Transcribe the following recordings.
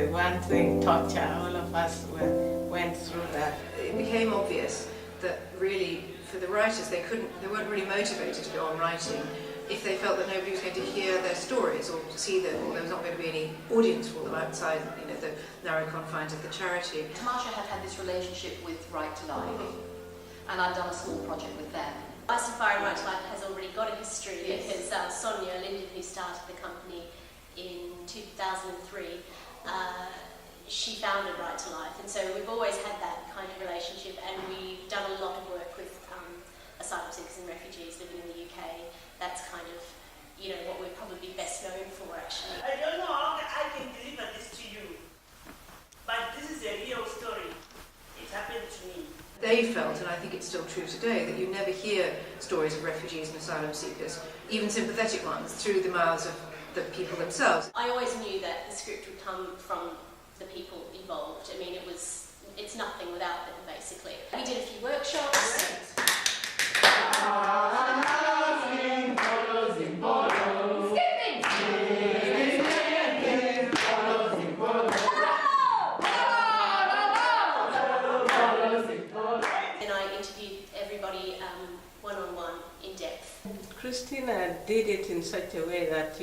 one thing, torture. All of us went through that. It became obvious that really, for the writers, they weren't really motivated to go on writing if they felt that nobody was going to hear their stories or see them, or there was not going to be any audience for them outside, the narrow confines of the charity. Tamasha have had this relationship with Right to Life, and I've done a small project with them. Ice and Fire and Right to Life has already got a history, yes, because Sonia Linden, who started the company in 2003, she founded Right to Life, and so we've always had that kind of relationship, and we've done a lot of work with asylum seekers and refugees living in the UK. That's kind of, what we're probably best known for, actually. I don't know how I can deliver this to you, but this is a real story. It happened to me. They felt, and I think it's still true today, that you never hear stories of refugees and asylum seekers, even sympathetic ones, through the mouths of the people themselves. I always knew that the script would come from the people involved. I mean, it's nothing without them, basically. We did a few workshops. One-on-one, in depth. Christina did it in such a way that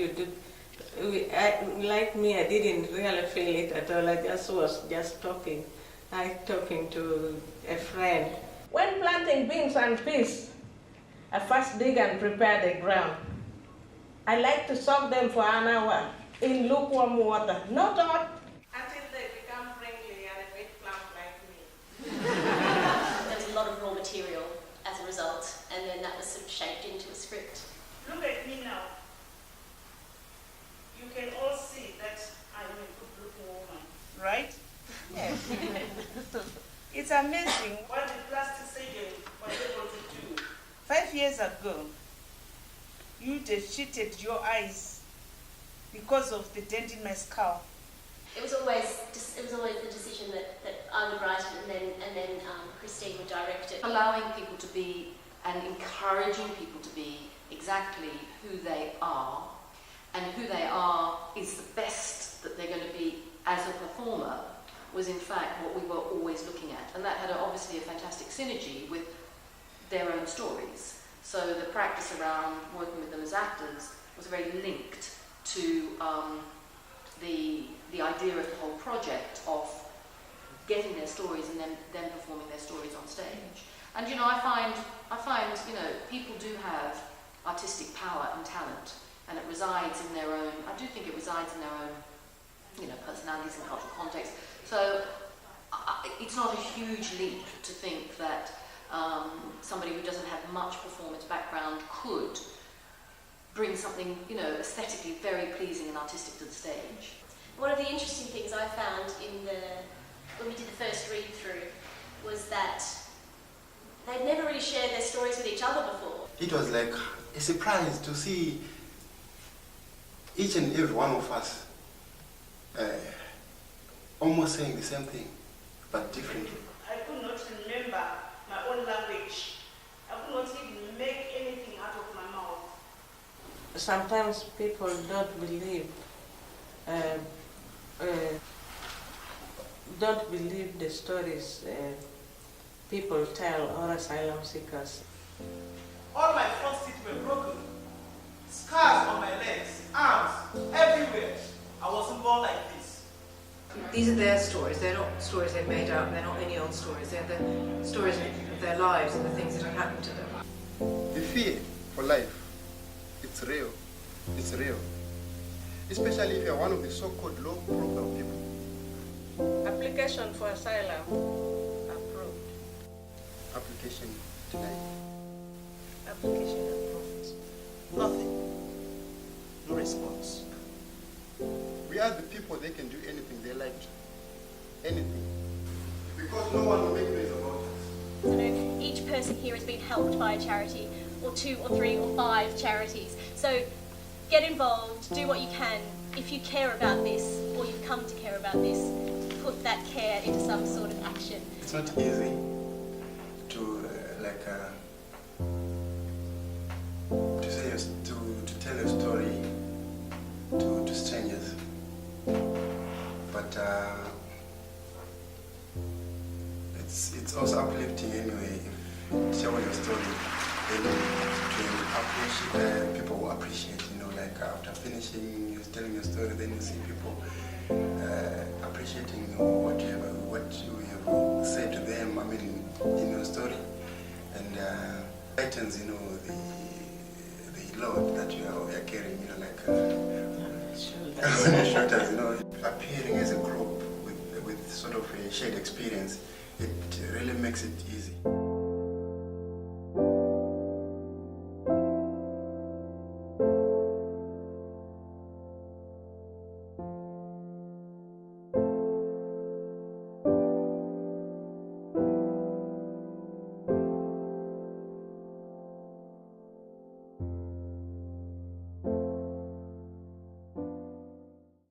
like me, I didn't really feel it at all. I just was talking, like talking to a friend. When planting beans and peas, I first dig and prepare the ground. I like to soak them for an hour in lukewarm water, not hot, until they become friendly and a bit plump like me. There's a lot of raw material as a result, and then that was sort of shaped into a script. Look at me now. You can all see that I'm a good-looking woman, right? Yes. It's amazing what the plastic surgeon was able to do. 5 years ago, you cheated your eyes because of the dent in my skull. It was always the decision that I would write it, and then Christine would direct it. Allowing people to be and encouraging people to be exactly who they are, and who they are is the best that they're going to be as a performer, was in fact what we were always looking at. And that had obviously a fantastic synergy with their own stories. So the practice around working with them as actors was very linked to the idea of the whole project of getting their stories and then performing their stories on stage. And I find people do have artistic power and talent, and it resides in their own. I do think it resides in their own, personalities and cultural context. So it's not a huge leap to think that somebody who doesn't have much performance background could bring something, aesthetically very pleasing and artistic to the stage. One of the interesting things I found when we did the first read-through was that they'd never really shared their stories with each other before. It was like a surprise to see each and every one of us almost saying the same thing, but differently. I could not remember my own language. I could not even make anything out of my mouth. Sometimes people don't believe the stories people tell, or asylum seekers. All my front teeth were broken. Scars on my legs, arms, everywhere. I wasn't born like this. These are their stories. They're not stories they've made up. They're not any old stories. They're the stories of their lives and the things that have happened to them. The fear for life, it's real. It's real. Especially if you're one of the so-called low-profile people. Application for asylum approved. Application denied. Application approved. Nothing. No response. We are the people, they can do anything they like to. Anything. Because no one will make noise about us. So each person here has been helped by a charity, or 2 or 3 or 5 charities. So get involved, do what you can. If you care about this, or you've come to care about this, put that care into some sort of action. It's not easy to tell a story to strangers, but but it's also uplifting anyway. If you tell your story, then people will appreciate, like after finishing, you telling your story, then you see people appreciating what you have said to them, in your story, and lightens, the load that you are carrying, like on your shoulders, appearing as a group with sort of a shared experience, it really makes it easy.